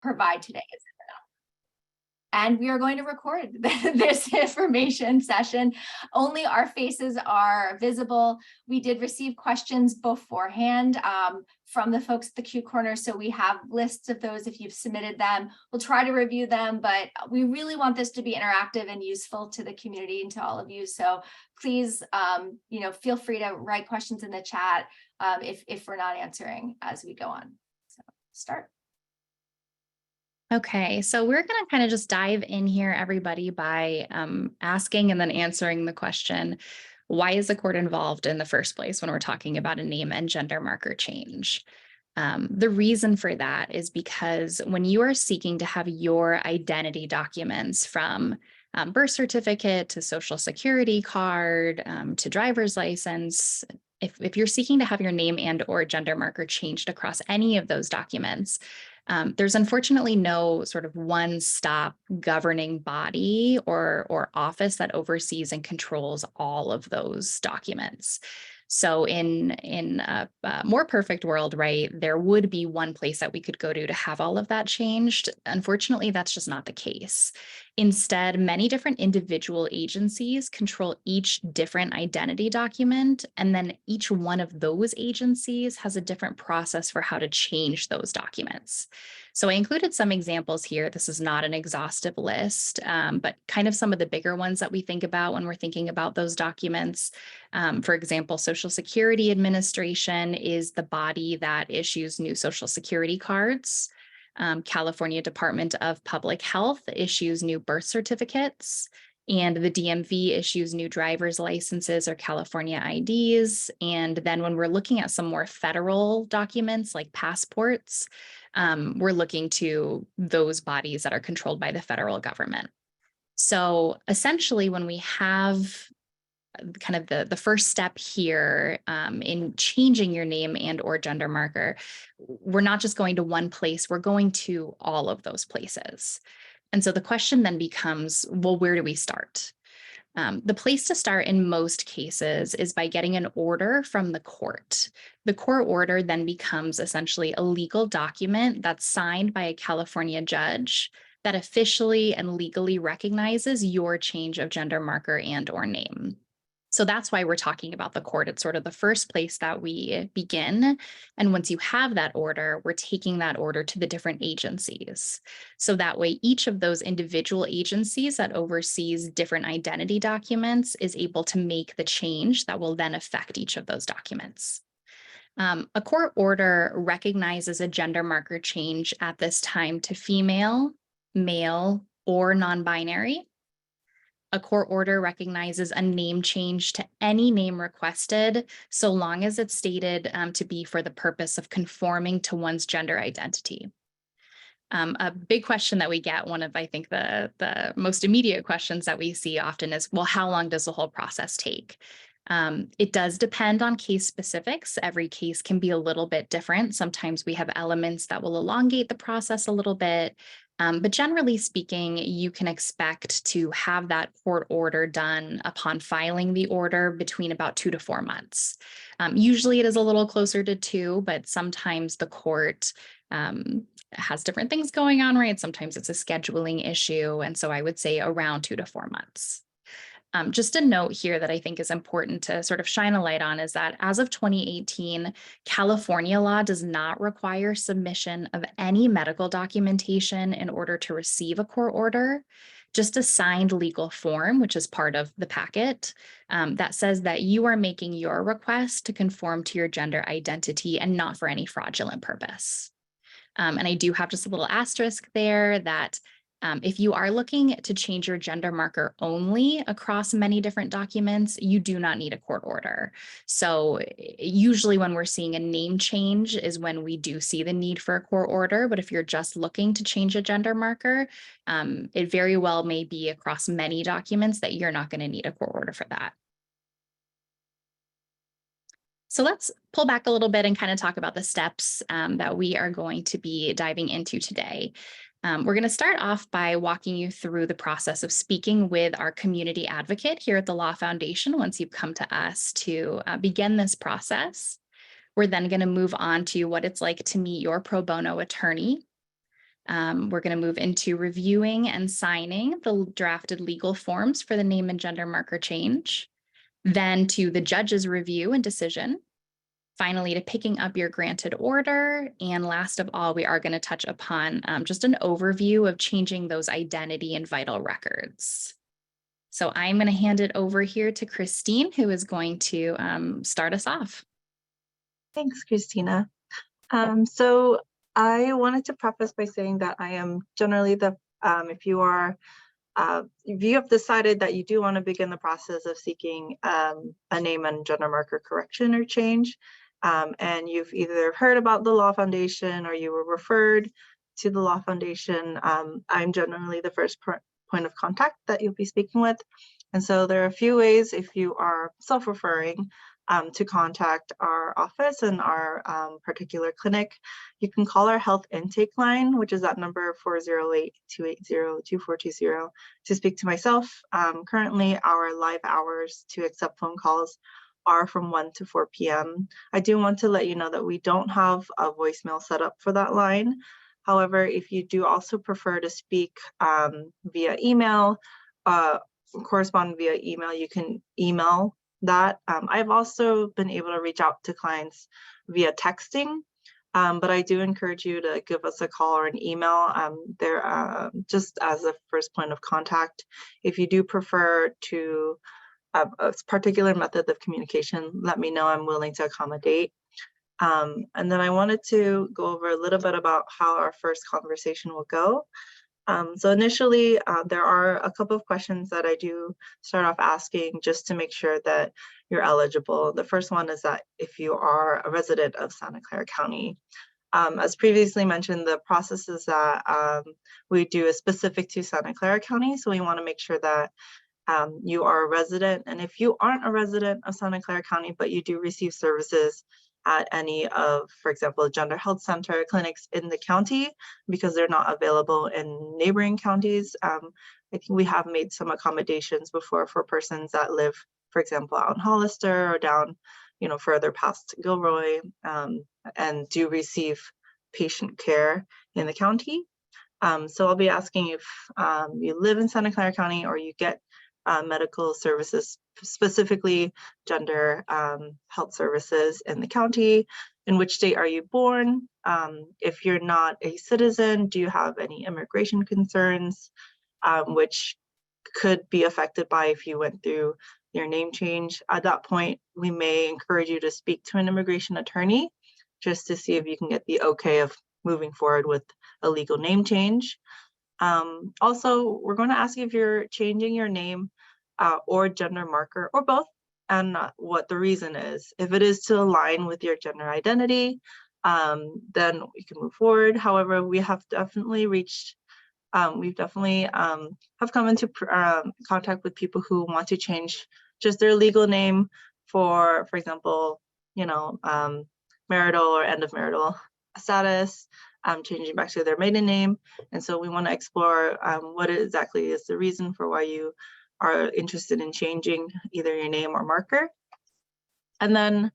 provide today. And we are going to record this information session. Only our faces are visible. We did receive questions beforehand from the folks at the Q Corner, so we have lists of those if you've submitted them. We'll try to review them, but we really want this to be interactive and useful to the community and to all of you. So please, feel free to write questions in the chat if we're not answering as we go on. So start. Okay, so we're going to kind of just dive in here, everybody, by asking and then answering the question, why is the court involved in the first place when we're talking about a name and gender marker change? The reason for that is because when you are seeking to have your identity documents from birth certificate to social security card to driver's license, if you're seeking to have your name and or gender marker changed across any of those documents, there's unfortunately no sort of one-stop governing body or office that oversees and controls all of those documents. So in a more perfect world, right, there would be one place that we could go to have all of that changed. Unfortunately, that's just not the case. Instead, many different individual agencies control each different identity document, and then each one of those agencies has a different process for how to change those documents. So I included some examples here. This is not an exhaustive list, but kind of some of the bigger ones that we think about when we're thinking about those documents. For example, Social Security Administration is the body that issues new Social Security cards. California Department of Public Health issues new birth certificates, and the DMV issues new driver's licenses or California IDs. And then when we're looking at some more federal documents like passports, we're looking to those bodies that are controlled by the federal government. So essentially, when we have kind of the first step here in changing your name and or gender marker, we're not just going to one place, we're going to all of those places. And so the question then becomes, well, where do we start? The place to start in most cases is by getting an order from the court. The court order then becomes essentially a legal document that's signed by a California judge that officially and legally recognizes your change of gender marker and or name. So that's why we're talking about the court. It's sort of the first place that we begin. And once you have that order, we're taking that order to the different agencies. So that way, each of those individual agencies that oversees different identity documents is able to make the change that will then affect each of those documents. A court order recognizes a gender marker change at this time to female, male, or non-binary. A court order recognizes a name change to any name requested, so long as it's stated to be for the purpose of conforming to one's gender identity. A big question that we get, one of, I think, the most immediate questions that we see often is, well, how long does the whole process take? It does depend on case specifics. Every case can be a little bit different. Sometimes we have elements that will elongate the process a little bit. But generally speaking, you can expect to have that court order done upon filing the order between about 2 to 4 months. Usually it is a little closer to 2, but sometimes the court has different things going on, right? Sometimes it's a scheduling issue. And so I would say around 2 to 4 months. Just a note here that I think is important to sort of shine a light on is that as of 2018, California law does not require submission of any medical documentation in order to receive a court order, just a signed legal form, which is part of the packet, that says that you are making your request to conform to your gender identity and not for any fraudulent purpose. And I do have just a little asterisk there that if you are looking to change your gender marker only across many different documents, you do not need a court order. So usually when we're seeing a name change is when we do see the need for a court order. But if you're just looking to change a gender marker, it very well may be across many documents that you're not going to need a court order for that. So let's pull back a little bit and kind of talk about the steps that we are going to be diving into today. We're going to start off by walking you through the process of speaking with our community advocate here at the Law Foundation once you've come to us to begin this process. We're then going to move on to what it's like to meet your pro bono attorney. We're going to move into reviewing and signing the drafted legal forms for the name and gender marker change, then to the judge's review and decision, finally to picking up your granted order, and last of all, we are going to touch upon just an overview of changing those identity and vital records. So I'm going to hand it over here to Christine, who is going to start us off. Thanks, Christina. So I wanted to preface by saying that I am generally if you have decided that you do want to begin the process of seeking a name and gender marker correction or change, and you've either heard about the Law Foundation or you were referred to the Law Foundation, I'm generally the first point of contact that you'll be speaking with. And so there are a few ways, if you are self-referring, to contact our office and our particular clinic. You can call our health intake line, which is that number 408-280-2420, to speak to myself. Currently, our live hours to accept phone calls are from 1 to 4 p.m. I do want to let you know that we don't have a voicemail set up for that line. However, if you do also prefer to speak via email, correspond via email, you can email that. I've also been able to reach out to clients via texting, but I do encourage you to give us a call or an email there just as a first point of contact. If you do prefer to a particular method of communication, let me know. I'm willing to accommodate. And then I wanted to go over a little bit about how our first conversation will go. So initially, there are a couple of questions that I do start off asking just to make sure that you're eligible. The first one is that if you are a resident of Santa Clara County. As previously mentioned, the processes that we do is specific to Santa Clara County. So we want to make sure that you are a resident. And if you aren't a resident of Santa Clara County, but you do receive services at any of, for example, gender health center clinics in the county, because they're not available in neighboring counties. I think we have made some accommodations before for persons that live, for example, out in Hollister or down, further past Gilroy, and do receive patient care in the county. So I'll be asking if you live in Santa Clara County or you get medical services, specifically gender health services in the county. In which state are you born? If you're not a citizen, do you have any immigration concerns, which could be affected by if you went through your name change? At that point, we may encourage you to speak to an immigration attorney just to see if you can get the okay of moving forward with a legal name change. Also, we're going to ask you if you're changing your name or gender marker or both, and what the reason is. If it is to align with your gender identity, then we can move forward. However, we have definitely have come into contact with people who want to change just their legal name for example, marital or end of marital status, changing back to their maiden name. And so we want to explore what exactly is the reason for why you are interested in changing either your name or marker. And then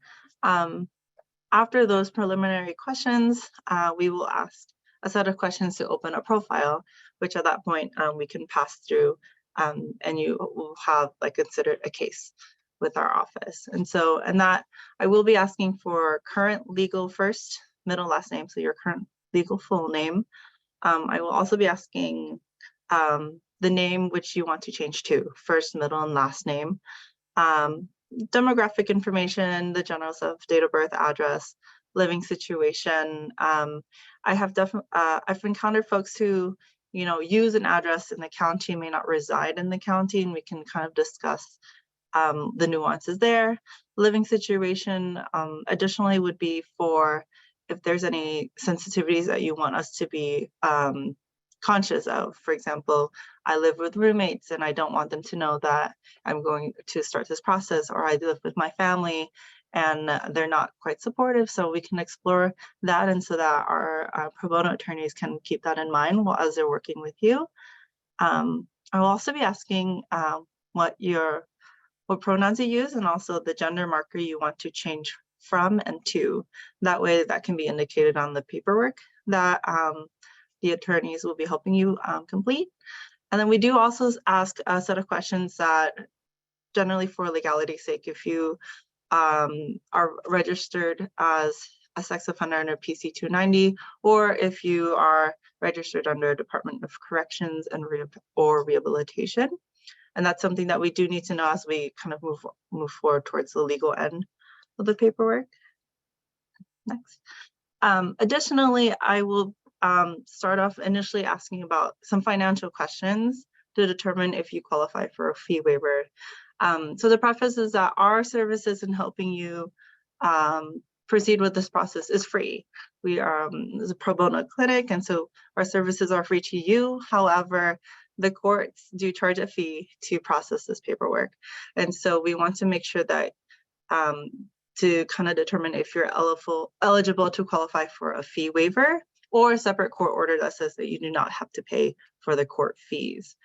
after those preliminary questions, we will ask a set of questions to open a profile, which at that point we can pass through, and you will have considered a case with our office. And that I will be asking for current legal first, middle, last name, so your current legal full name. I will also be asking the name which you want to change to, first, middle, and last name. Demographic information, the general stuff, date of birth, address, living situation. I've encountered folks who, use an address in the county, may not reside in the county, and we can kind of discuss the nuances there. Living situation, additionally, would be for if there's any sensitivities that you want us to be conscious of. For example, I live with roommates and I don't want them to know that I'm going to start this process, or I live with my family and they're not quite supportive. So we can explore that, and so that our pro bono attorneys can keep that in mind as they're working with you. I will also be asking what pronouns you use, and also the gender marker you want to change from and to. That way that can be indicated on the paperwork that the attorneys will be helping you complete. And then we do also ask a set of questions that generally for legality's sake, if you are registered as a sex offender under PC 290, or if you are registered under Department of Corrections and or Rehabilitation. And that's something that we do need to know as we kind of move forward towards the legal end of the paperwork. Next. Additionally, I will start off initially asking about some financial questions to determine if you qualify for a fee waiver. So the preface is that our services in helping you proceed with this process is free. We are a pro bono clinic, and so our services are free to you. However, the courts do charge a fee to process this paperwork. And so we want to make sure that to kind of determine if you're eligible to qualify for a fee waiver or a separate court order that says that you do not have to pay for the court fees.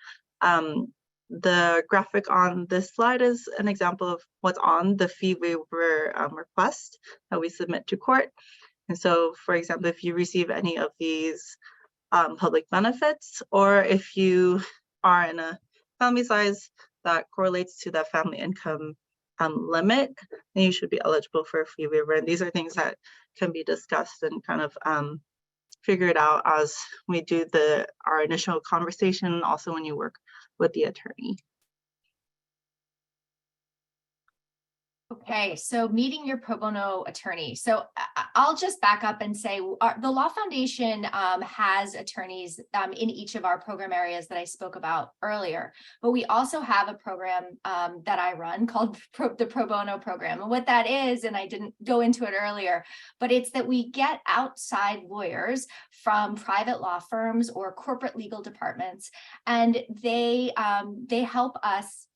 The graphic on this slide is an example of what's on the fee waiver request that we submit to court. And so, for example, if you receive any of these public benefits, or if you are in a family size that correlates to the family income limit, then you should be eligible for a fee waiver. And these are things that can be discussed and kind of figured out as we do our initial conversation, also when you work with the attorney. Okay, so meeting your pro bono attorney. So I'll just back up and say the Law Foundation has attorneys in each of our program areas that I spoke about earlier, but we also have a program that I run called the Pro Bono program. And what that is, and I didn't go into it earlier, but it's that we get outside lawyers from private law firms or corporate legal departments, and they help us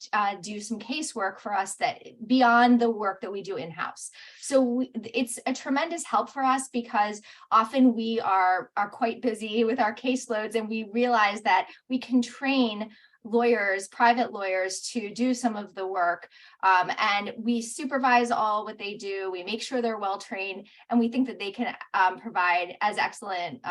do some casework for us that beyond the work that we do in-house. So it's a tremendous help for us because often we are quite busy with our caseloads, and we realize that we can train lawyers, private lawyers, to do some of the work. And we supervise all what they do. We make sure they're well trained, and we think that they can provide as excellent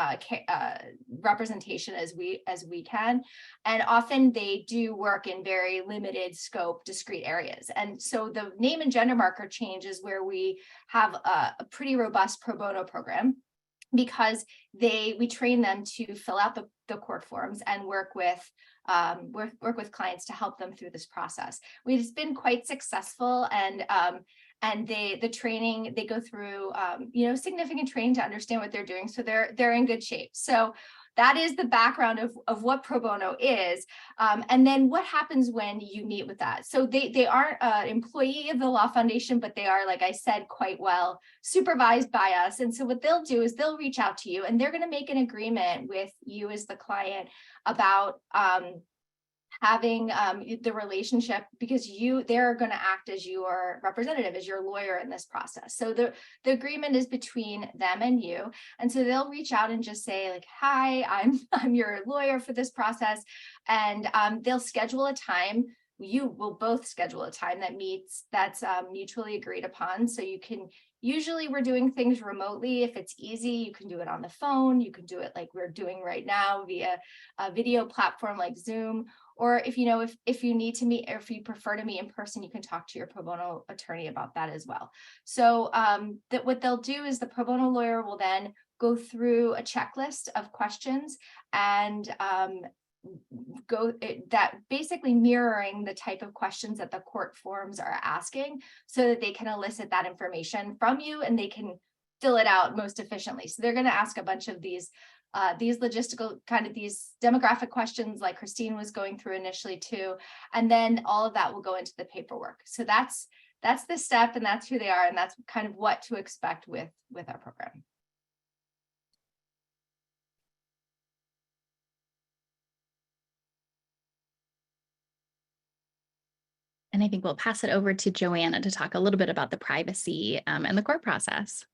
representation as we can. And often they do work in very limited scope, discrete areas. And so the name and gender marker change is where we have a pretty robust pro bono program, because we train them to fill out the court forms and work with clients to help them through this process. We've been quite successful, and the training, they go through significant training to understand what they're doing, so they're in good shape. So that is the background of what pro bono is. And then what happens when you meet with that? So they aren't an employee of the Law Foundation, but they are, like I said, quite well supervised by us. And so what they'll do is they'll reach out to you, and they're going to make an agreement with you as the client about having the relationship, because they're going to act as your representative, as your lawyer in this process. So the agreement is between them and you. And so they'll reach out and just say, like, hi, I'm your lawyer for this process. And they'll schedule a time. You will both schedule a time that's mutually agreed upon. So you can, usually we're doing things remotely. If it's easy, you can do it on the phone. You can do it like we're doing right now via a video platform like Zoom. Or if you need to meet, or if you prefer to meet in person, you can talk to your pro bono attorney about that as well. So that what they'll do is the pro bono lawyer will then go through a checklist of questions and that basically mirroring the type of questions that the court forms are asking, so that they can elicit that information from you and they can fill it out most efficiently. So they're going to ask a bunch of these logistical these demographic questions like Christine was going through initially too. And then all of that will go into the paperwork. So that's the step, and that's who they are. And that's kind of what to expect with our program. And I think we'll pass it over to Joanna to talk a little bit about the privacy and the court process.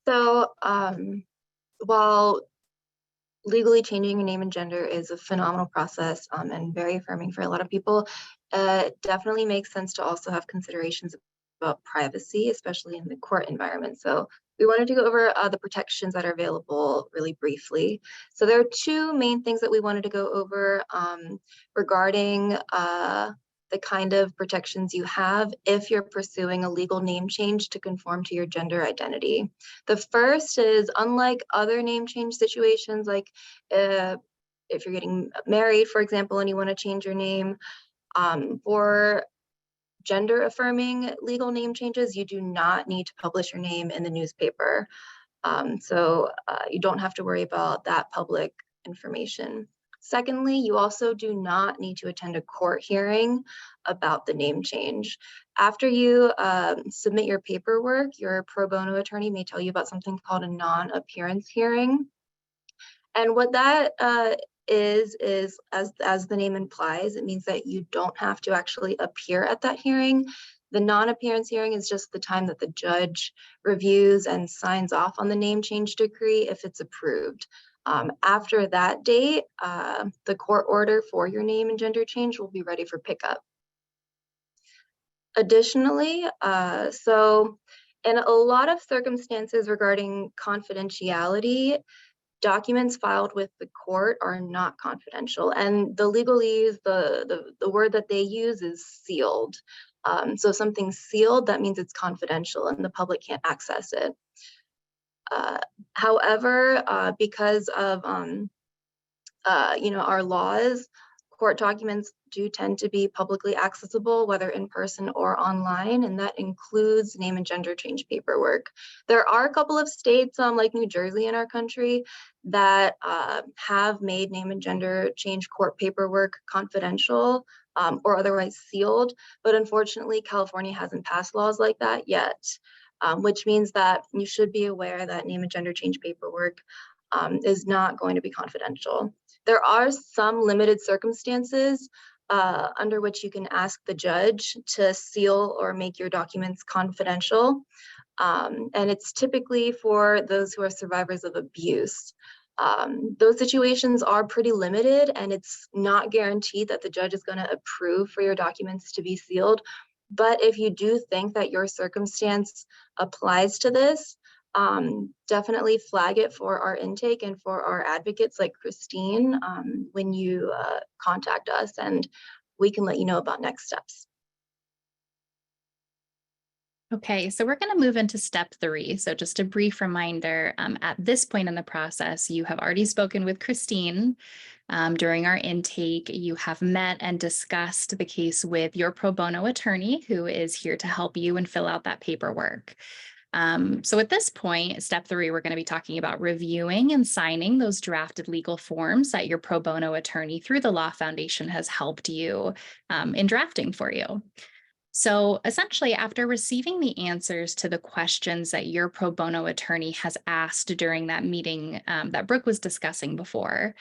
So while legally changing your name and gender is a phenomenal process and very affirming for a lot of people, it definitely makes sense to also have considerations about privacy, especially in the court environment. So we wanted to go over the protections that are available really briefly. So there are two main things that we wanted to go over regarding the kind of protections you have if you're pursuing a legal name change to conform to your gender identity. The first is, unlike other name change situations, like if you're getting married, for example, and you want to change your name, for gender affirming legal name changes, you do not need to publish your name in the newspaper. So you don't have to worry about that public information. Secondly, you also do not need to attend a court hearing about the name change. After you submit your paperwork, your pro bono attorney may tell you about something called a non-appearance hearing. And what that is as the name implies, it means that you don't have to actually appear at that hearing. The non-appearance hearing is just the time that the judge reviews and signs off on the name change decree if it's approved. After that date, the court order for your name and gender change will be ready for pickup. Additionally, so in a lot of circumstances regarding confidentiality, documents filed with the court are not confidential, and the legalese, the word that they use is sealed. So if something's sealed, that means it's confidential and the public can't access it. However, because of our laws, court documents do tend to be publicly accessible, whether in person or online, and that includes name and gender change paperwork. There are a couple of states, like New Jersey in our country, that have made name and gender change court paperwork confidential or otherwise sealed, but unfortunately, California hasn't passed laws like that yet, which means that you should be aware that name and gender change paperwork is not going to be confidential. There are some limited circumstances under which you can ask the judge to seal or make your documents confidential. And it's typically for those who are survivors of abuse. Those situations are pretty limited, and it's not guaranteed that the judge is going to approve for your documents to be sealed. But if you do think that your circumstance applies to this, definitely flag it for our intake and for our advocates like Christine when you contact us, and we can let you know about next steps. Okay, so we're going to move into step 3. So just a brief reminder, at this point in the process, you have already spoken with Christine during our intake. You have met and discussed the case with your pro bono attorney, who is here to help you and fill out that paperwork. So at this point, step 3, we're going to be talking about reviewing and signing those drafted legal forms that your pro bono attorney through the Law Foundation has helped you in drafting for you. So essentially, after receiving the answers to the questions that your pro bono attorney has asked during that meeting that Brooke was discussing before,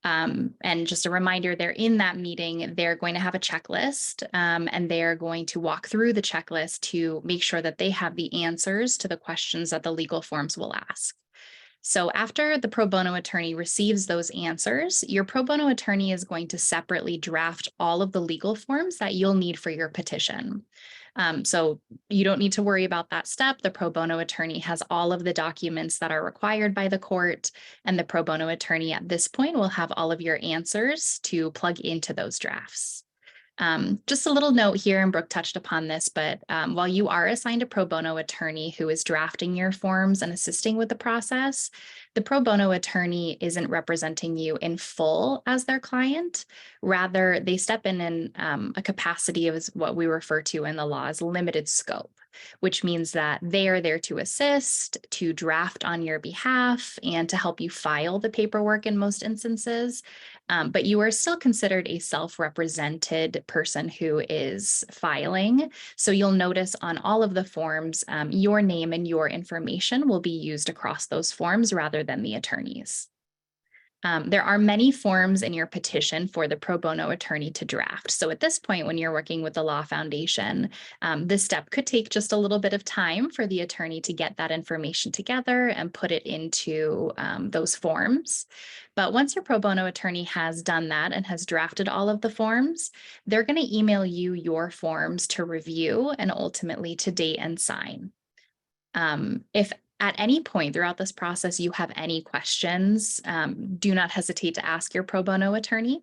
and just a reminder, they're in that meeting, they're going to have a checklist, and they're going to walk through the checklist to make sure that they have the answers to the questions that the legal forms will ask. So after the pro bono attorney receives those answers, your pro bono attorney is going to separately draft all of the legal forms that you'll need for your petition. So you don't need to worry about that step. The pro bono attorney has all of the documents that are required by the court, and the pro bono attorney at this point will have all of your answers to plug into those drafts. Just a little note here, and Brooke touched upon this, but while you are assigned a pro bono attorney who is drafting your forms and assisting with the process, the pro bono attorney isn't representing you in full as their client. Rather, they step in a capacity of what we refer to in the law as limited scope, which means that they are there to assist, to draft on your behalf, and to help you file the paperwork in most instances. But you are still considered a self-represented person who is filing. So you'll notice on all of the forms, your name and your information will be used across those forms rather than the attorney's. There are many forms in your petition for the pro bono attorney to draft. So at this point, when you're working with the Law Foundation, this step could take just a little bit of time for the attorney to get that information together and put it into those forms. But once your pro bono attorney has done that and has drafted all of the forms, they're going to email you your forms to review and ultimately to date and sign. If at any point throughout this process you have any questions, do not hesitate to ask your pro bono attorney.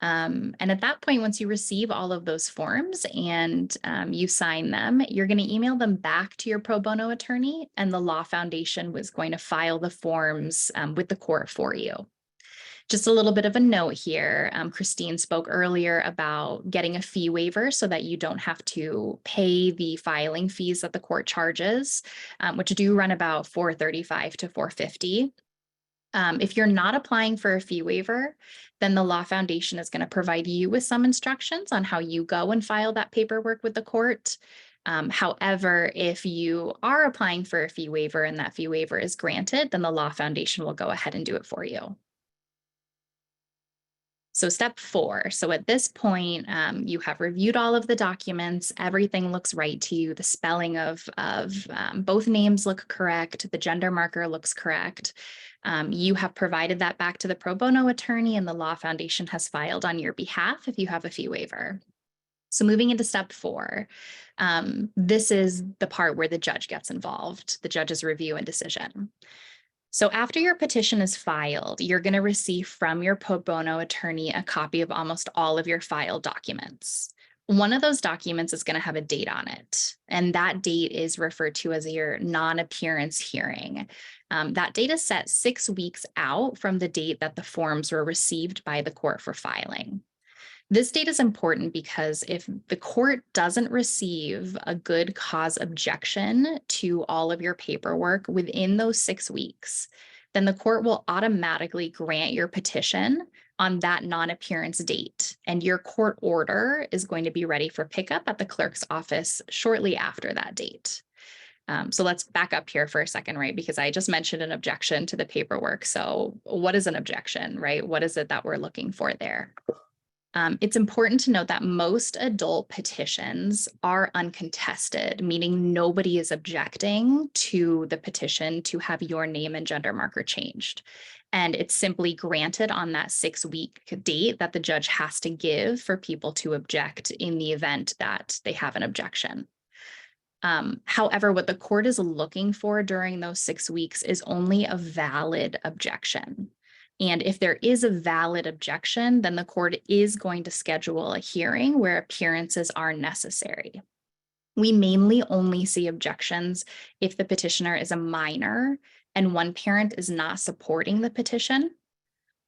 And at that point, once you receive all of those forms and you sign them, you're going to email them back to your pro bono attorney, and the Law Foundation was going to file the forms with the court for you. Just a little bit of a note here. Christine spoke earlier about getting a fee waiver so that you don't have to pay the filing fees that the court charges, which do run about $435 to $450. If you're not applying for a fee waiver, then the Law Foundation is going to provide you with some instructions on how you go and file that paperwork with the court. However, if you are applying for a fee waiver and that fee waiver is granted, then the Law Foundation will go ahead and do it for you. So step 4. So at this point, you have reviewed all of the documents. Everything looks right to you. The spelling of both names look correct. The gender marker looks correct. You have provided that back to the pro bono attorney, and the Law Foundation has filed on your behalf if you have a fee waiver. So moving into step 4, this is the part where the judge gets involved, the judge's review and decision. So after your petition is filed, you're going to receive from your pro bono attorney a copy of almost all of your filed documents. One of those documents is going to have a date on it, and that date is referred to as your non-appearance hearing. That date is set 6 weeks out from the date that the forms were received by the court for filing. This date is important because if the court doesn't receive a good cause objection to all of your paperwork within those 6 weeks, then the court will automatically grant your petition on that non-appearance date, and your court order is going to be ready for pickup at the clerk's office shortly after that date. So let's back up here for a second, right? Because I just mentioned an objection to the paperwork. So what is an objection, right? What is it that we're looking for there? It's important to note that most adult petitions are uncontested, meaning nobody is objecting to the petition to have your name and gender marker changed. And it's simply granted on that 6-week date that the judge has to give for people to object in the event that they have an objection. However, what the court is looking for during those 6 weeks is only a valid objection. And if there is a valid objection, then the court is going to schedule a hearing where appearances are necessary. We mainly only see objections if the petitioner is a minor and one parent is not supporting the petition,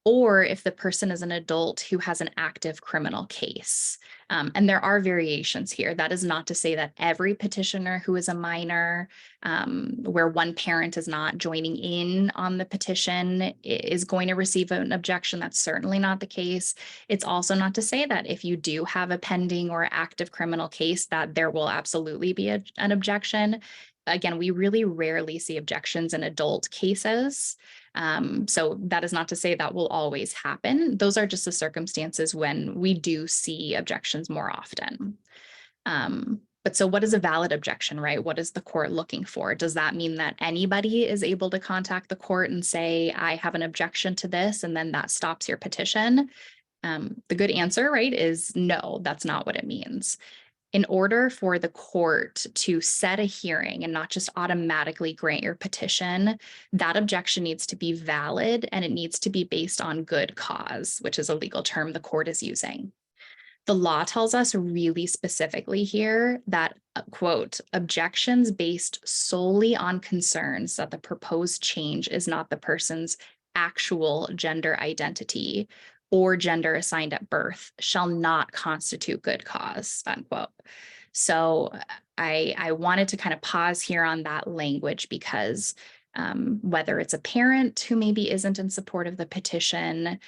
or if the person is an adult who has an active criminal case. And there are variations here. That is not to say that every petitioner who is a minor, where one parent is not joining in on the petition, is going to receive an objection. That's certainly not the case. It's also not to say that if you do have a pending or active criminal case, that there will absolutely be an objection. Again, we really rarely see objections in adult cases. So that is not to say that will always happen. Those are just the circumstances when we do see objections more often. But so what is a valid objection, right? What is the court looking for? Does that mean that anybody is able to contact the court and say, I have an objection to this, and then that stops your petition? The good answer, right, is no, that's not what it means. In order for the court to set a hearing and not just automatically grant your petition, that objection needs to be valid, and it needs to be based on good cause, which is a legal term the court is using. The law tells us really specifically here that, quote, objections based solely on concerns that the proposed change is not the person's actual gender identity or gender assigned at birth shall not constitute good cause, unquote. So I wanted to kind of pause here on that language because whether it's a parent who maybe isn't in support of the petition,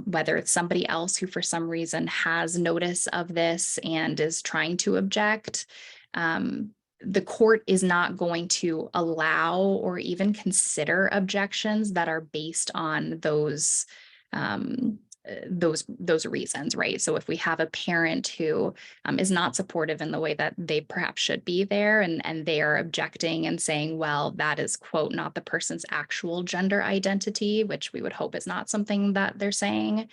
whether it's somebody else who for some reason has notice of this and is trying to object, the court is not going to allow or even consider objections that are based on those reasons, right? So if we have a parent who is not supportive in the way that they perhaps should be there, and they are objecting and saying, well, that is, quote, not the person's actual gender identity, which we would hope is not something that they're saying,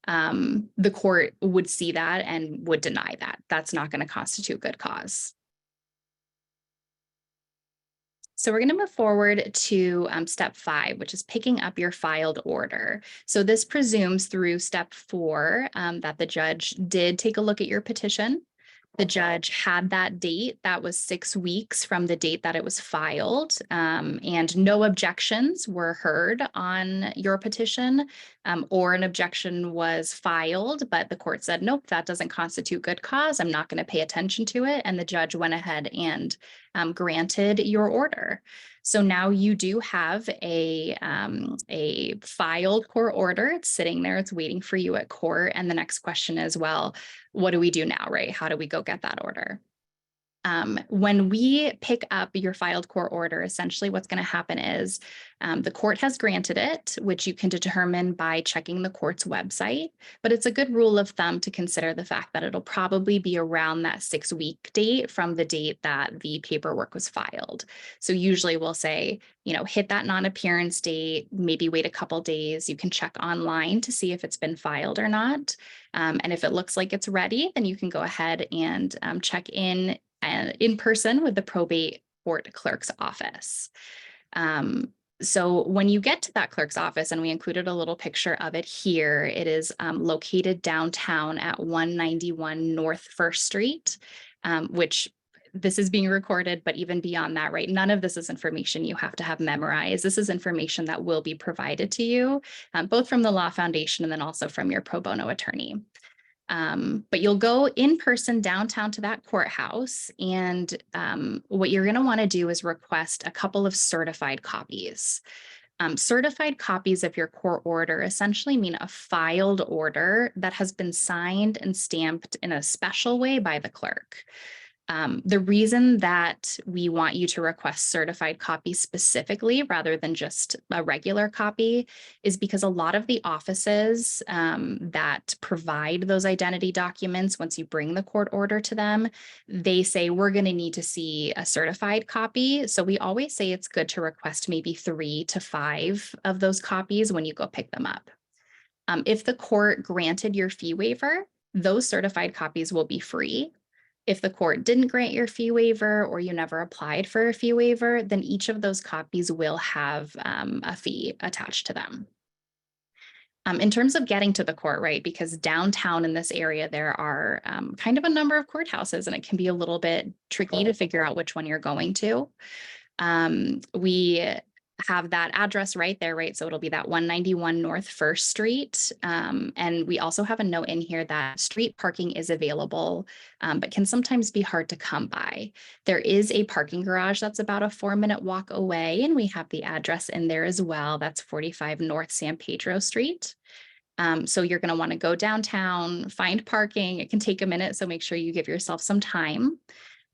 the court would see that and would deny that. That's not going to constitute good cause. So we're going to move forward to step 5, which is picking up your filed order. So this presumes through step 4 that the judge did take a look at your petition. The judge had that date that was 6 weeks from the date that it was filed, and no objections were heard on your petition, or an objection was filed, but the court said, nope, that doesn't constitute good cause. I'm not going to pay attention to it. And the judge went ahead and granted your order. So now you do have a filed court order. It's sitting there, it's waiting for you at court. And the next question is, well, what do we do now, right? How do we go get that order? When we pick up your filed court order, essentially what's going to happen is the court has granted it, which you can determine by checking the court's website. But it's a good rule of thumb to consider the fact that it'll probably be around that 6-week date from the date that the paperwork was filed. So usually we'll say, hit that non-appearance date, maybe wait a couple days. You can check online to see if it's been filed or not. And if it looks like it's ready, then you can go ahead and check in person with the probate court clerk's office. So when you get to that clerk's office, and we included a little picture of it here, it is located downtown at 191 North 1st Street, which this is being recorded, but even beyond that, right? None of this is information you have to have memorized. This is information that will be provided to you, both from the Law Foundation and then also from your pro bono attorney. But you'll go in person downtown to that courthouse, and what you're going to want to do is request a couple of certified copies. Certified copies of your court order essentially mean a filed order that has been signed and stamped in a special way by the clerk. The reason that we want you to request certified copies specifically rather than just a regular copy is because a lot of the offices that provide those identity documents, once you bring the court order to them, they say we're going to need to see a certified copy. So we always say it's good to request maybe 3 to 5 of those copies when you go pick them up. If the court granted your fee waiver, those certified copies will be free. If the court didn't grant your fee waiver or you never applied for a fee waiver, then each of those copies will have a fee attached to them. In terms of getting to the court, right, because downtown in this area, there are kind of a number of courthouses, and it can be a little bit tricky to figure out which one you're going to. We have that address right there, right? So it'll be that 191 North 1st Street. And we also have a note in here that street parking is available, but can sometimes be hard to come by. There is a parking garage that's about a 4-minute walk away, and we have the address in there as well. That's 45 North San Pedro Street. So you're going to want to go downtown, find parking. It can take a minute, so make sure you give yourself some time.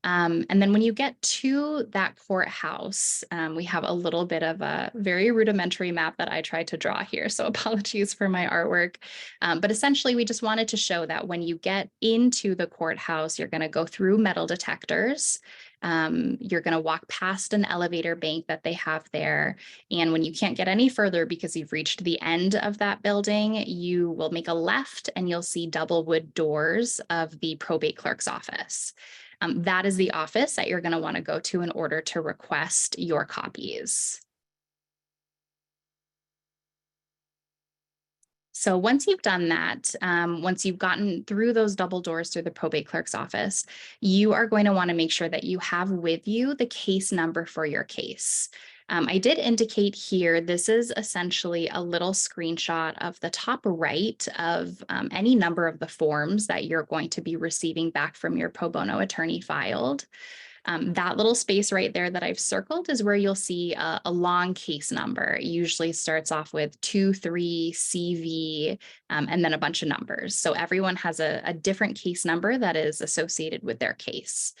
And then when you get to that courthouse, we have a little bit of a very rudimentary map that I tried to draw here. So apologies for my artwork. But essentially, we just wanted to show that when you get into the courthouse, you're going to go through metal detectors. You're going to walk past an elevator bank that they have there. And when you can't get any further because you've reached the end of that building, you will make a left and you'll see double wood doors of the probate clerk's office. That is the office that you're going to want to go to in order to request your copies. So once you've done that, once you've gotten through those double doors through the probate clerk's office, you are going to want to make sure that you have with you the case number for your case. I did indicate here, this is essentially a little screenshot of the top right of any number of the forms that you're going to be receiving back from your pro bono attorney filed. That little space right there that I've circled is where you'll see a long case number. It usually starts off with 23 CV and then a bunch of numbers. So everyone has a different case number that is associated with their case.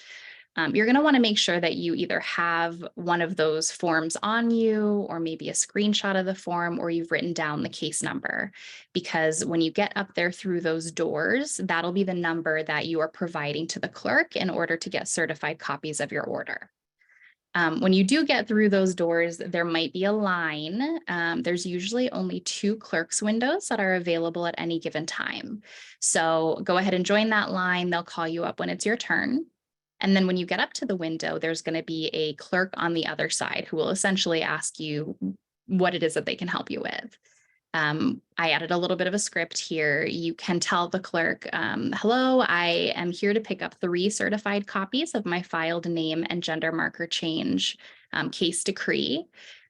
You're going to want to make sure that you either have one of those forms on you, or maybe a screenshot of the form, or you've written down the case number, because when you get up there through those doors, that'll be the number that you are providing to the clerk in order to get certified copies of your order. When you do get through those doors, there might be a line. There's usually only 2 clerk's windows that are available at any given time. So go ahead and join that line. They'll call you up when it's your turn. And then when you get up to the window, there's going to be a clerk on the other side who will essentially ask you what it is that they can help you with. I added a little bit of a script here. You can tell the clerk, hello, I am here to pick up 3 certified copies of my filed name and gender marker change case decree.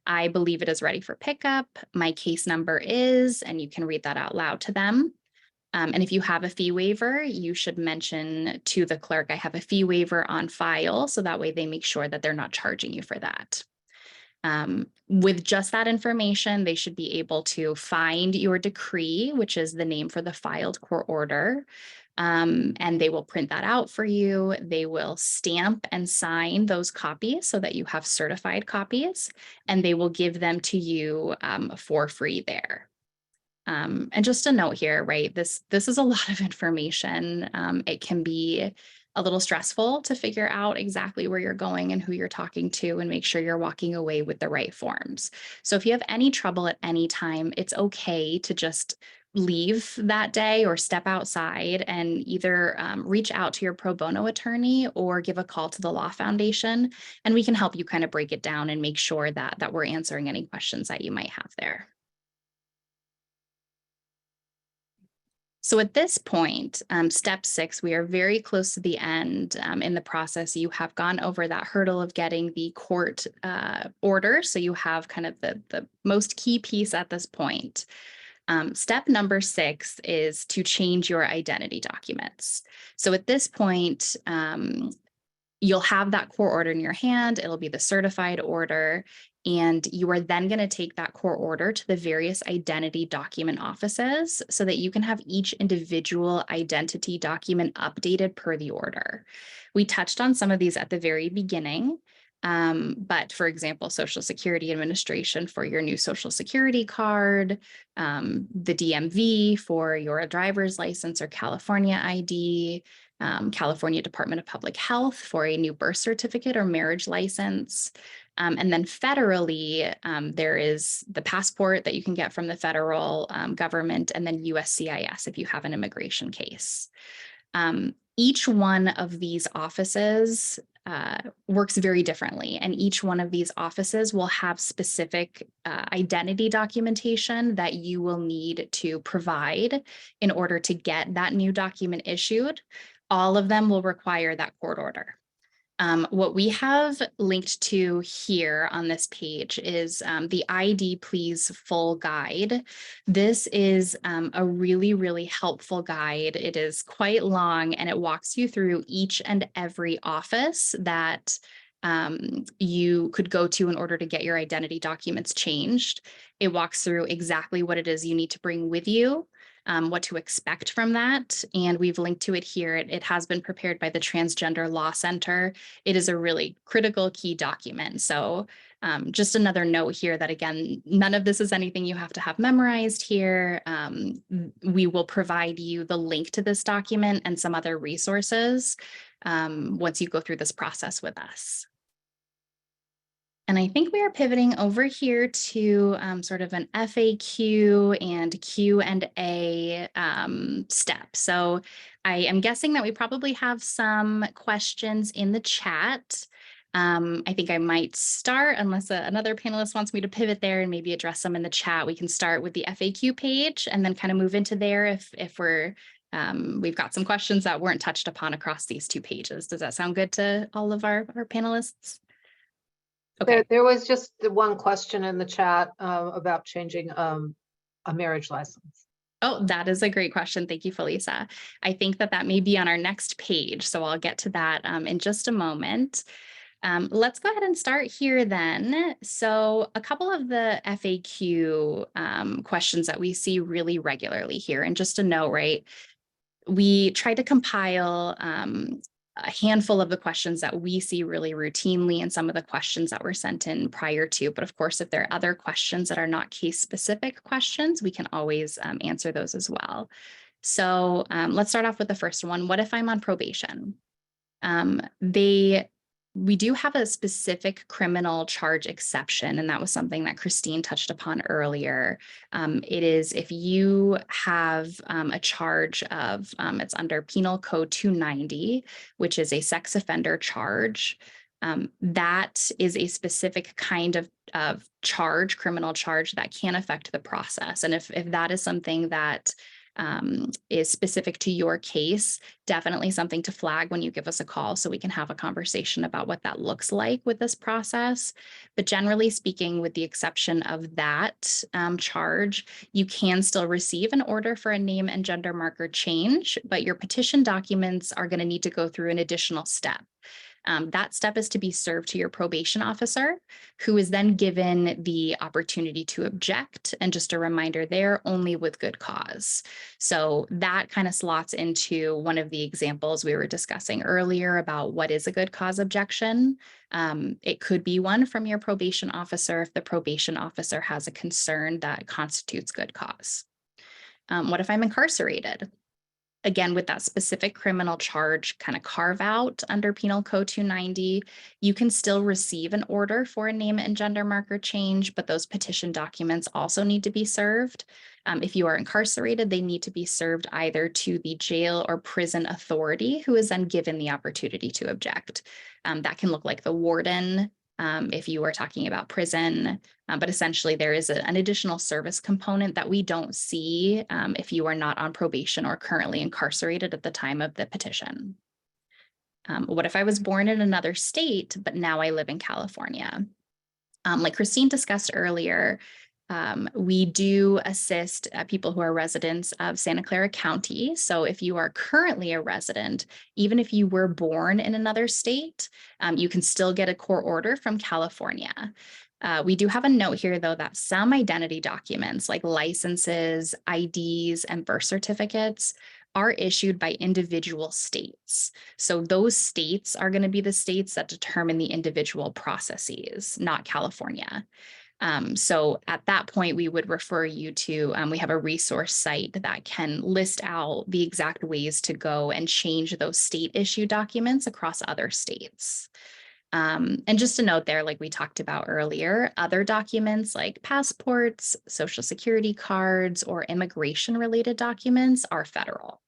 I believe it is ready for pickup. My case number is, and you can read that out loud to them. And if you have a fee waiver, you should mention to the clerk, I have a fee waiver on file, so that way they make sure that they're not charging you for that. With just that information, they should be able to find your decree, which is the name for the filed court order. And they will print that out for you. They will stamp and sign those copies so that you have certified copies, and they will give them to you for free there. And just a note here, right? This is a lot of information. It can be a little stressful to figure out exactly where you're going and who you're talking to and make sure you're walking away with the right forms. So if you have any trouble at any time, it's okay to just leave that day or step outside and either reach out to your pro bono attorney or give a call to the Law Foundation, and we can help you kind of break it down and make sure that we're answering any questions that you might have there. So at this point, step 6, we are very close to the end in the process. You have gone over that hurdle of getting the court order. So you have kind of the most key piece at this point. Step number 6 is to change your identity documents. So at this point, you'll have that court order in your hand. It'll be the certified order. And you are then going to take that court order to the various identity document offices so that you can have each individual identity document updated per the order. We touched on some of these at the very beginning, but for example, Social Security Administration for your new Social Security card, the DMV for your driver's license or California ID, California Department of Public Health for a new birth certificate or marriage license. And then federally, there is the passport that you can get from the federal government, and then USCIS if you have an immigration case. Each one of these offices works very differently, and each one of these offices will have specific identity documentation that you will need to provide in order to get that new document issued. All of them will require that court order. What we have linked to here on this page is the ID Please full guide. This is a really, really helpful guide. It is quite long, and it walks you through each and every office that you could go to in order to get your identity documents changed. It walks through exactly what it is you need to bring with you, what to expect from that. And we've linked to it here. It has been prepared by the Transgender Law Center. It is a really critical key document. So just another note here that, again, none of this is anything you have to have memorized here. We will provide you the link to this document and some other resources once you go through this process with us. And I think we are pivoting over here to sort of an FAQ and Q&A step. So I am guessing that we probably have some questions in the chat. I think I might start, unless another panelist wants me to pivot there and maybe address some in the chat. We can start with the FAQ page and then kind of move into there if we've got some questions that weren't touched upon across these 2 pages. Does that sound good to all of our panelists? Okay. There was just the one question in the chat about changing a marriage license. Oh, that is a great question. Thank you, Felisa. I think that may be on our next page, so I'll get to that in just a moment. Let's go ahead and start here then. So a couple of the FAQ questions that we see really regularly here, and just a note, right? We try to compile a handful of the questions that we see really routinely and some of the questions that were sent in prior to. But of course, if there are other questions that are not case-specific questions, we can always answer those as well. So let's start off with the first one. What if I'm on probation? They We do have a specific criminal charge exception, and that was something that Christine touched upon earlier. It is if you have a charge of, it's under Penal Code 290, which is a sex offender charge. That is a specific kind of charge, criminal charge that can affect the process. And if that is something that is specific to your case, definitely something to flag when you give us a call so we can have a conversation about what that looks like with this process. But generally speaking, with the exception of that charge, you can still receive an order for a name and gender marker change, but your petition documents are going to need to go through an additional step. That step is to be served to your probation officer, who is then given the opportunity to object. And just a reminder there, only with good cause. So that kind of slots into one of the examples we were discussing earlier about what is a good cause objection. It could be one from your probation officer if the probation officer has a concern that constitutes good cause. What if I'm incarcerated? Again, with that specific criminal charge kind of carve out under Penal Code 290, you can still receive an order for a name and gender marker change, but those petition documents also need to be served. If you are incarcerated, they need to be served either to the jail or prison authority, who is then given the opportunity to object. That can look like the warden, if you are talking about prison, but essentially there is an additional service component that we don't see if you are not on probation or currently incarcerated at the time of the petition. What if I was born in another state, but now I live in California? Like Christine discussed earlier, we do assist people who are residents of Santa Clara County. So if you are currently a resident, even if you were born in another state, you can still get a court order from California. We do have a note here, though, that some identity documents like licenses, IDs, and birth certificates are issued by individual states. So those states are going to be the states that determine the individual processes, not California. So at that point, we would refer you to, we have a resource site that can list out the exact ways to go and change those state issue documents across other states. And just a note there, like we talked about earlier, other documents like passports, social security cards, or immigration related documents are federal.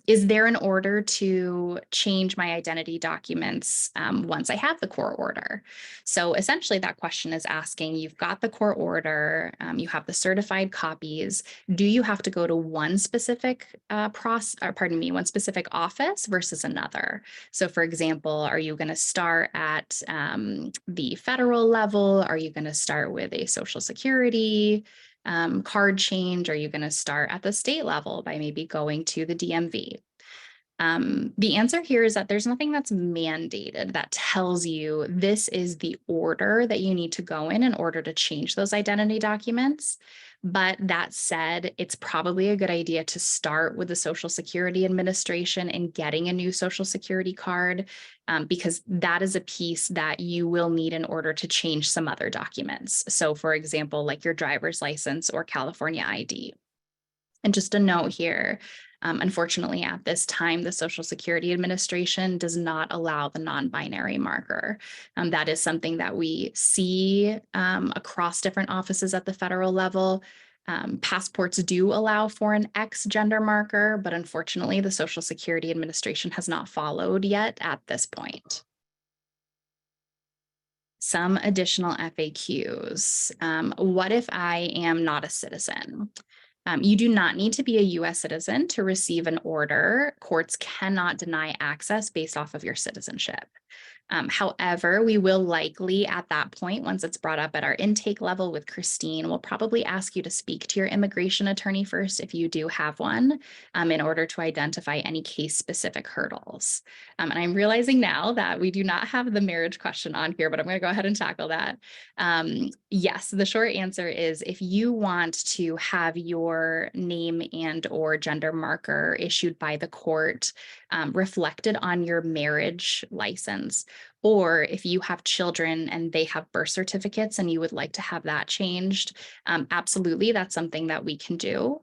Is there an order to change my identity documents once I have the court order? So essentially that question is asking, you've got the court order, you have the certified copies. Do you have to go to one specific one specific office versus another? So for example, are you going to start at the federal level? Are you going to start with a social security card change? Are you going to start at the state level by maybe going to the DMV? The answer here is that there's nothing that's mandated that tells you this is the order that you need to go in order to change those identity documents. But that said, it's probably a good idea to start with the Social Security Administration and getting a new Social Security card, because that is a piece that you will need in order to change some other documents. So for example, like your driver's license or California ID. And just a note here, unfortunately, at this time, the Social Security Administration does not allow the non-binary marker. That is something that we see across different offices at the federal level. Passports do allow for an X gender marker, but unfortunately, the Social Security Administration has not followed yet at this point. Some additional FAQs. What if I am not a citizen? You do not need to be a US citizen to receive an order. Courts cannot deny access based off of your citizenship. However, we will likely at that point, once it's brought up at our intake level with Christine, we'll probably ask you to speak to your immigration attorney first if you do have one, in order to identify any case-specific hurdles. And I'm realizing now that we do not have the marriage question on here, but I'm going to go ahead and tackle that. Yes, the short answer is if you want to have your name and or gender marker issued by the court reflected on your marriage license, Or if you have children and they have birth certificates and you would like to have that changed, absolutely, that's something that we can do.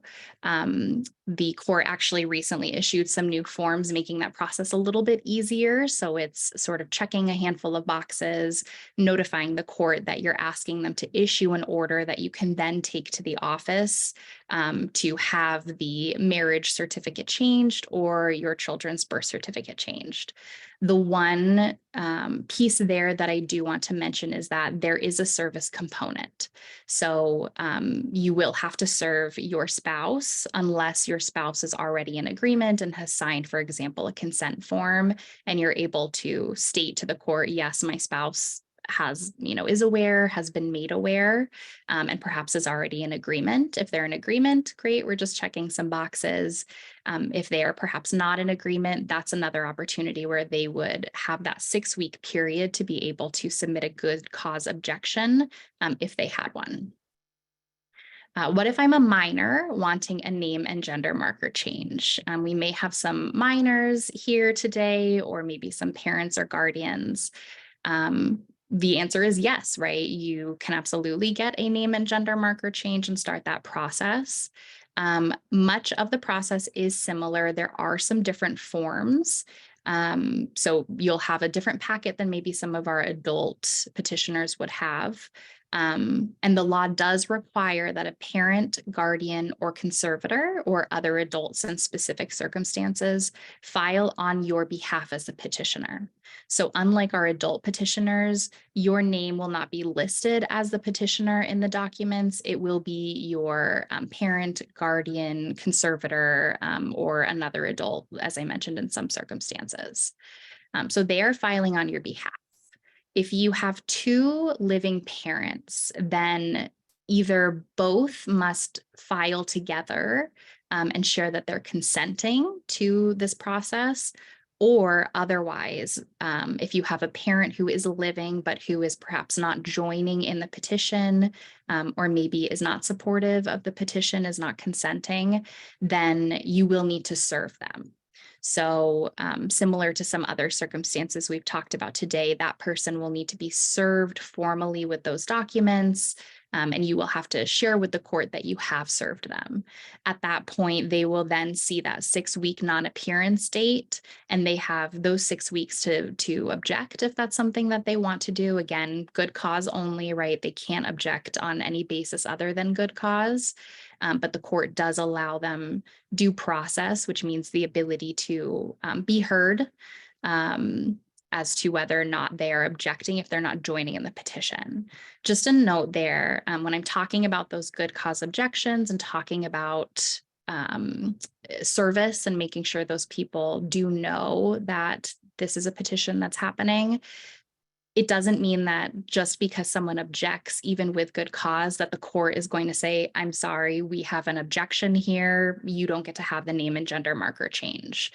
The court actually recently issued some new forms, making that process a little bit easier. So it's sort of checking a handful of boxes, notifying the court that you're asking them to issue an order that you can then take to the office to have the marriage certificate changed or your children's birth certificate changed. The one piece there that I do want to mention is that there is a service component. So you will have to serve your spouse unless your spouse is already in agreement and has signed, for example, a consent form, and you're able to state to the court, yes, my spouse has, is aware, has been made aware, and perhaps is already in agreement. If they're in agreement, great, we're just checking some boxes. If they are perhaps not in agreement, that's another opportunity where they would have that 6-week period to be able to submit a good cause objection if they had one. What if I'm a minor wanting a name and gender marker change? We may have some minors here today, or maybe some parents or guardians. The answer is yes, right? You can absolutely get a name and gender marker change and start that process. Much of the process is similar. There are some different forms. So you'll have a different packet than maybe some of our adult petitioners would have. And the law does require that a parent, guardian, or conservator, or other adults in specific circumstances, file on your behalf as a petitioner. So unlike our adult petitioners, your name will not be listed as the petitioner in the documents. It will be your parent, guardian, conservator, or another adult, as I mentioned, in some circumstances. So they are filing on your behalf. If you have 2 living parents, then either both must file together and share that they're consenting to this process, or otherwise, if you have a parent who is living but who is perhaps not joining in the petition, or maybe is not supportive of the petition, is not consenting, then you will need to serve them. So similar to some other circumstances we've talked about today, that person will need to be served formally with those documents, and you will have to share with the court that you have served them. At that point, they will then see that 6-week non-appearance date, and they have those 6 weeks to object if that's something that they want to do. Again, good cause only, right? They can't object on any basis other than good cause. But the court does allow them due process, which means the ability to be heard as to whether or not they are objecting if they're not joining in the petition. Just a note there, when I'm talking about those good cause objections and talking about service and making sure those people do know that this is a petition that's happening, it doesn't mean that just because someone objects, even with good cause, that the court is going to say, I'm sorry, we have an objection here. You don't get to have the name and gender marker change.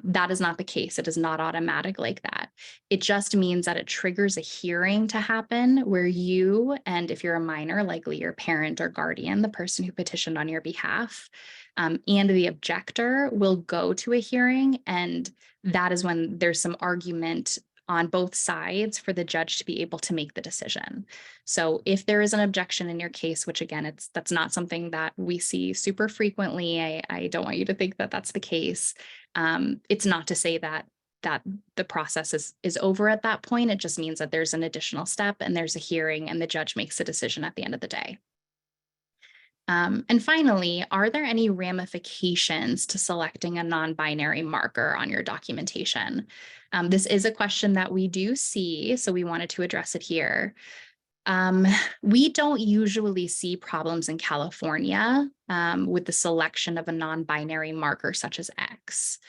That is not the case. It is not automatic like that. It just means that it triggers a hearing to happen where you, and if you're a minor, likely your parent or guardian, the person who petitioned on your behalf, and the objector will go to a hearing. And that is when there's some argument on both sides for the judge to be able to make the decision. So if there is an objection in your case, which again, that's not something that we see super frequently, I don't want you to think that that's the case. It's not to say that the process is over at that point. It just means that there's an additional step and there's a hearing and the judge makes a decision at the end of the day. And finally, are there any ramifications to selecting a non-binary marker on your documentation? This is a question that we do see, so we wanted to address it here. We don't usually see problems in California with the selection of a non-binary marker such as X.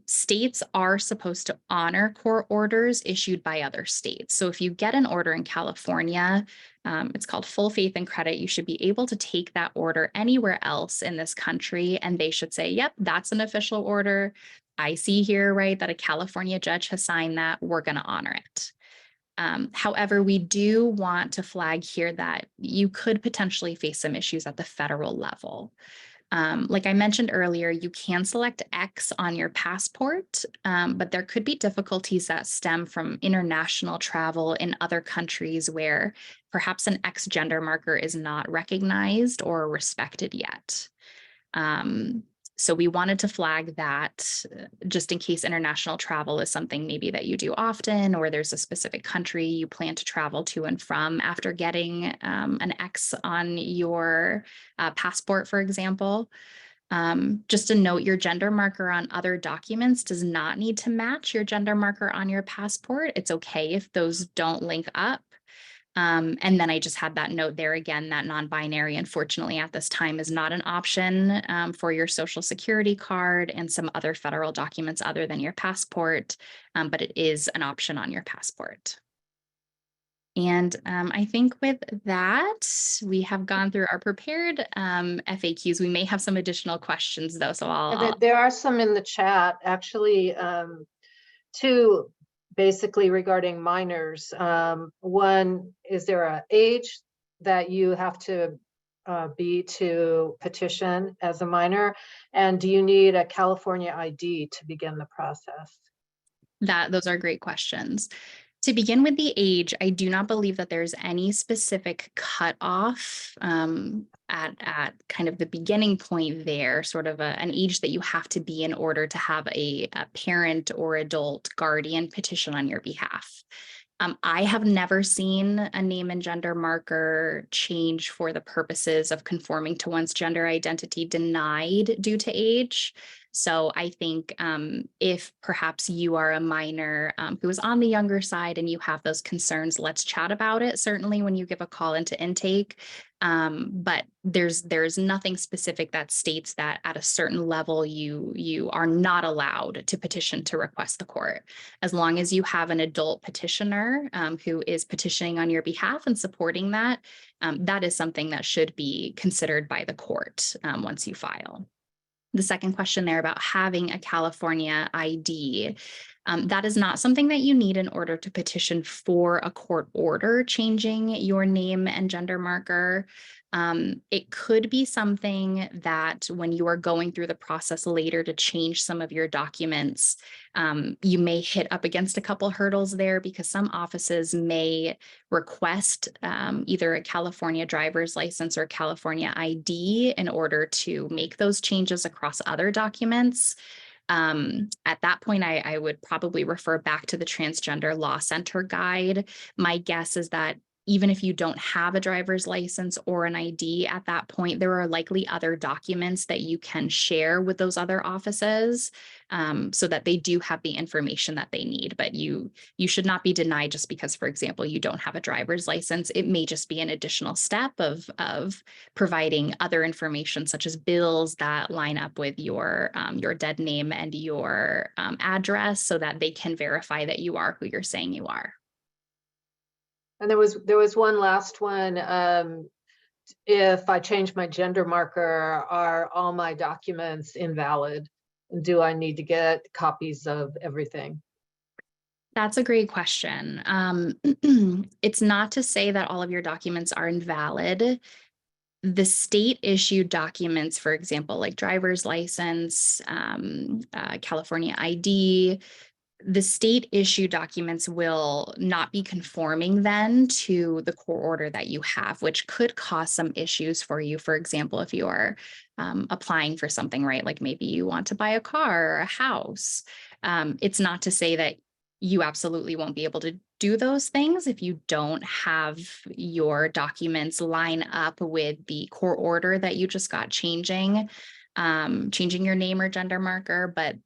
States are supposed to honor court orders issued by other states. So if you get an order in California, it's called full faith and credit. You should be able to take that order anywhere else in this country, and they should say, yep, that's an official order. I see here, right, that a California judge has signed that. We're going to honor it. However, we do want to flag here that you could potentially face some issues at the federal level. Like I mentioned earlier, you can select X on your passport, but there could be difficulties that stem from international travel in other countries where perhaps an X gender marker is not recognized or respected yet. So we wanted to flag that just in case international travel is something maybe that you do often, or there's a specific country you plan to travel to and from after getting an X on your passport, for example. Just to note, your gender marker on other documents does not need to match your gender marker on your passport. It's okay if those don't link up. And then I just had that note there again, that non-binary, unfortunately, at this time is not an option for your social security card and some other federal documents other than your passport, but it is an option on your passport. And I think with that, we have gone through our prepared FAQs. We may have some additional questions though, so There are some in the chat, actually, two basically regarding minors. One, is there an age that you have to be to petition as a minor? And do you need a California ID to begin the process? those are great questions. To begin with the age, I do not believe that there's any specific cutoff at kind of the beginning point there, sort of an age that you have to be in order to have a parent or adult guardian petition on your behalf. I have never seen a name and gender marker change for the purposes of conforming to one's gender identity denied due to age. So I think if perhaps you are a minor who is on the younger side and you have those concerns, let's chat about it, certainly when you give a call into intake. But there's nothing specific that states that at a certain level you are not allowed to petition to request the court. As long as you have an adult petitioner who is petitioning on your behalf and supporting that, that is something that should be considered by the court once you file. The second question there about having a California ID, that is not something that you need in order to petition for a court order changing your name and gender marker. It could be something that when you are going through the process later to change some of your documents, you may hit up against a couple hurdles there because some offices may request either a California driver's license or California ID in order to make those changes across other documents. At that point, I would probably refer back to the Transgender Law Center guide. My guess is that even if you don't have a driver's license or an ID at that point, there are likely other documents that you can share with those other offices so that they do have the information that they need. But you should not be denied just because, for example, you don't have a driver's license. It may just be an additional step of providing other information such as bills that line up with your dead name and your address so that they can verify that you are who you're saying you are. And there was one last one. If I change my gender marker, are all my documents invalid? Do I need to get copies of everything? That's a great question. It's not to say that all of your documents are invalid. The state issued documents, for example, like driver's license, California ID, the state issue documents will not be conforming then to the court order that you have, which could cause some issues for you. For example, if you are applying for something, right? Like maybe you want to buy a car or a house. It's not to say that you absolutely won't be able to do those things if you don't have your documents line up with the court order that you just got changing your name or gender marker, but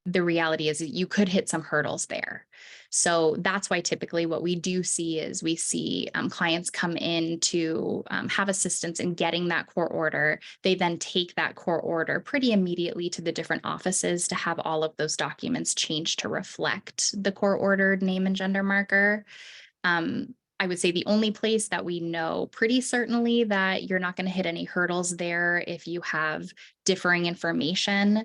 the reality is that you could hit some hurdles there. So that's why typically what we do see is we see clients come in to have assistance in getting that court order. They then take that court order pretty immediately to the different offices to have all of those documents changed to reflect the court ordered name and gender marker. I would say the only place that we know pretty certainly that you're not going to hit any hurdles there if you have differing information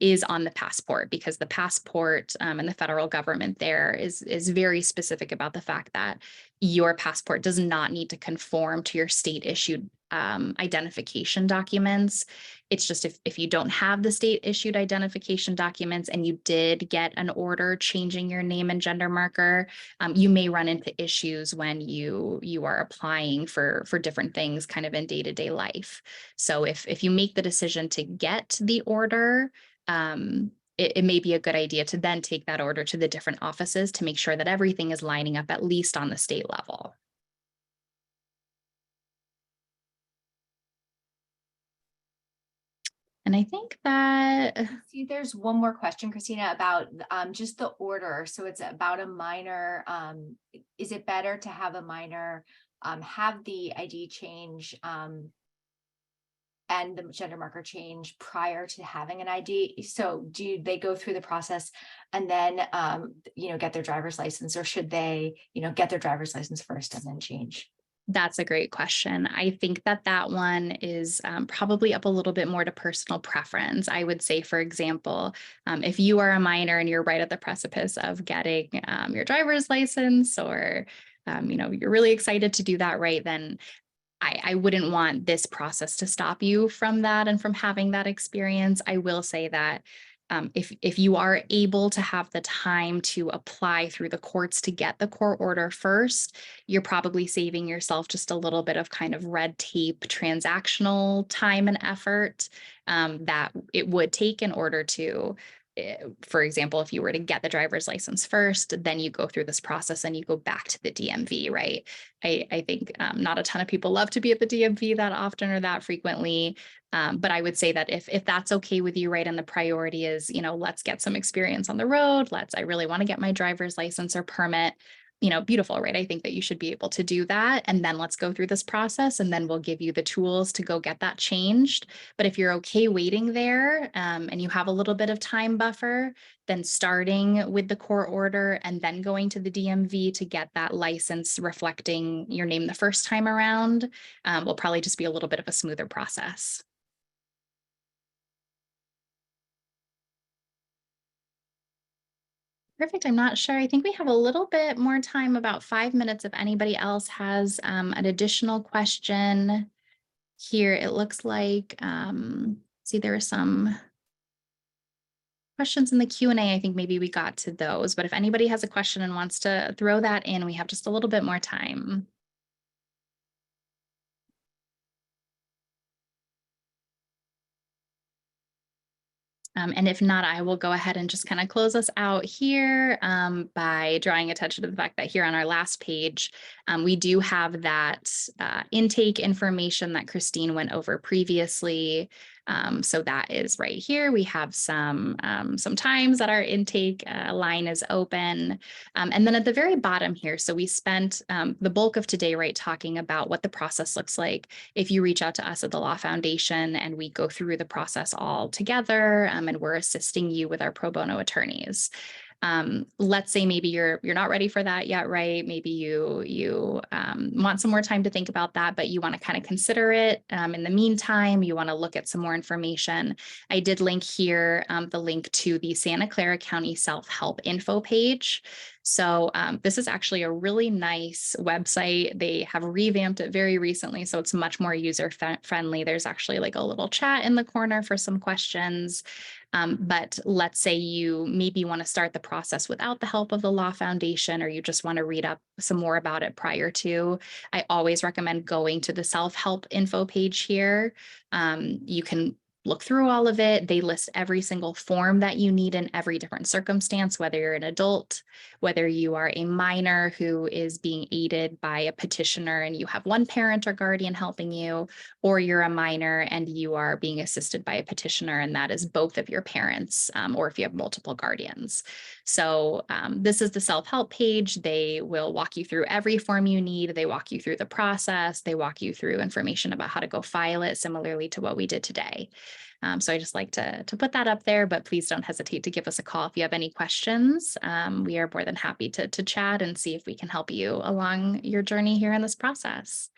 is on the passport, because the passport and the federal government there is very specific about the fact that your passport does not need to conform to your state issued identification documents. It's just if you don't have the state issued identification documents and you did get an order changing your name and gender marker, you may run into issues when you are applying for different things kind of in day-to-day life. So if you make the decision to get the order, it may be a good idea to then take that order to the different offices to make sure that everything is lining up at least on the state level. And I think that, See, there's one more question, Christina, about just the order. So it's about a minor. Is it better to have a minor have the ID change and the gender marker change prior to having an ID? So do they go through the process and then get their driver's license, or should they get their driver's license first and then change? that's a great question. I think that one is probably up a little bit more to personal preference. I would say, for example, if you are a minor and you're right at the precipice of getting your driver's license, or you're really excited to do that, right, then I wouldn't want this process to stop you from that and from having that experience. I will say that if you are able to have the time to apply through the courts to get the court order first, you're probably saving yourself just a little bit of kind of red tape, transactional time and effort that it would take in order to, for example, if you were to get the driver's license first, then you go through this process and you go back to the DMV, right? I think not a ton of people love to be at the DMV that often or that frequently. But I would say that if that's okay with you, right, and the priority is, let's get some experience on the road, I really want to get my driver's license or permit, beautiful, right? I think that you should be able to do that. And then let's go through this process and then we'll give you the tools to go get that changed. But if you're okay waiting there and you have a little bit of time buffer, then starting with the court order and then going to the DMV to get that license reflecting your name the first time around will probably just be a little bit of a smoother process. Perfect. I'm not sure. I think we have a little bit more time, about 5 minutes, if anybody else has an additional question here. It looks like, see, there are some questions in the Q&A. I think maybe we got to those, but if anybody has a question and wants to throw that in, we have just a little bit more time. And if not, I will go ahead and just kind of close us out here by drawing attention to the fact that here on our last page, we do have that intake information that Christine went over previously. So that is right here. We have some times that our intake line is open. And then at the very bottom here, so we spent the bulk of today, right, talking about what the process looks like if you reach out to us at the Law Foundation and we go through the process all together and we're assisting you with our pro bono attorneys. Let's say maybe you're not ready for that yet, right? Maybe you want some more time to think about that, but you want to kind of consider it. In the meantime, you want to look at some more information. I did link here the link to the Santa Clara County Self-Help info page. So this is actually a really nice website. They have revamped it very recently, so it's much more user friendly. There's actually like a little chat in the corner for some questions. But let's say you maybe want to start the process without the help of the Law Foundation, or you just want to read up some more about it prior to. I always recommend going to the self-help info page here. You can look through all of it. They list every single form that you need in every different circumstance, whether you're an adult, whether you are a minor who is being aided by a petitioner and you have one parent or guardian helping you, or you're a minor and you are being assisted by a petitioner and that is both of your parents, or if you have multiple guardians. So this is the self-help page. They will walk you through every form you need. They walk you through the process. They walk you through information about how to go file it, similarly to what we did today. So I just like to put that up there, but please don't hesitate to give us a call if you have any questions. We are more than happy to chat and see if we can help you along your journey here in this process.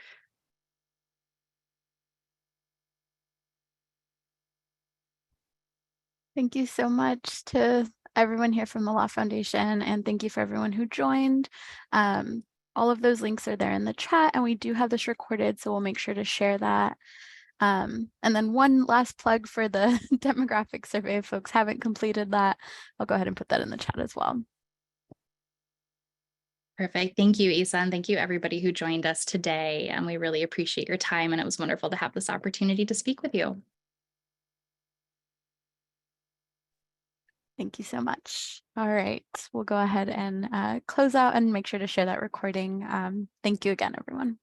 Thank you so much to everyone here from the Law Foundation, and thank you for everyone who joined. all of those links are there in the chat, and we do have this recorded, so we'll make sure to share that. And then one last plug for the demographic survey. If folks haven't completed that, I'll go ahead and put that in the chat as well. Perfect. Thank you, Isa, and thank you everybody who joined us today. And we really appreciate your time, and it was wonderful to have this opportunity to speak with you. Thank you so much. All right, we'll go ahead and close out and make sure to share that recording. Thank you again, everyone.